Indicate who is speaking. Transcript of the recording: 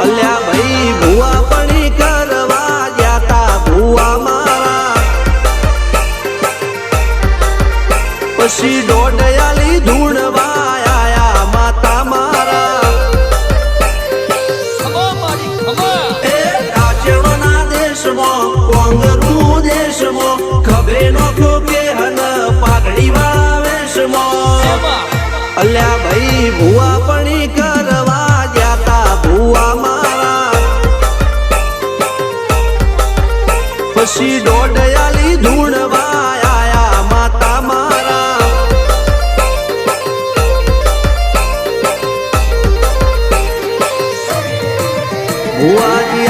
Speaker 1: અલ્યા ભાઈ ભુવા પણી કરવા જાતા ભુવા મારા પછી દોડયાલી ધૂણવા આયા માતા મારા એ રાજ્યના દેશમાં કોંગરનું દેશમાં ખભે નો ખોકે હન પાઘડી વાળા વેશમાં અલ્યા ભાઈ ભુવા પણી કરવા જાતા ભુવા મારા પછી દોડયાલી ધૂણવા આયા માતા મારા ભુવાજી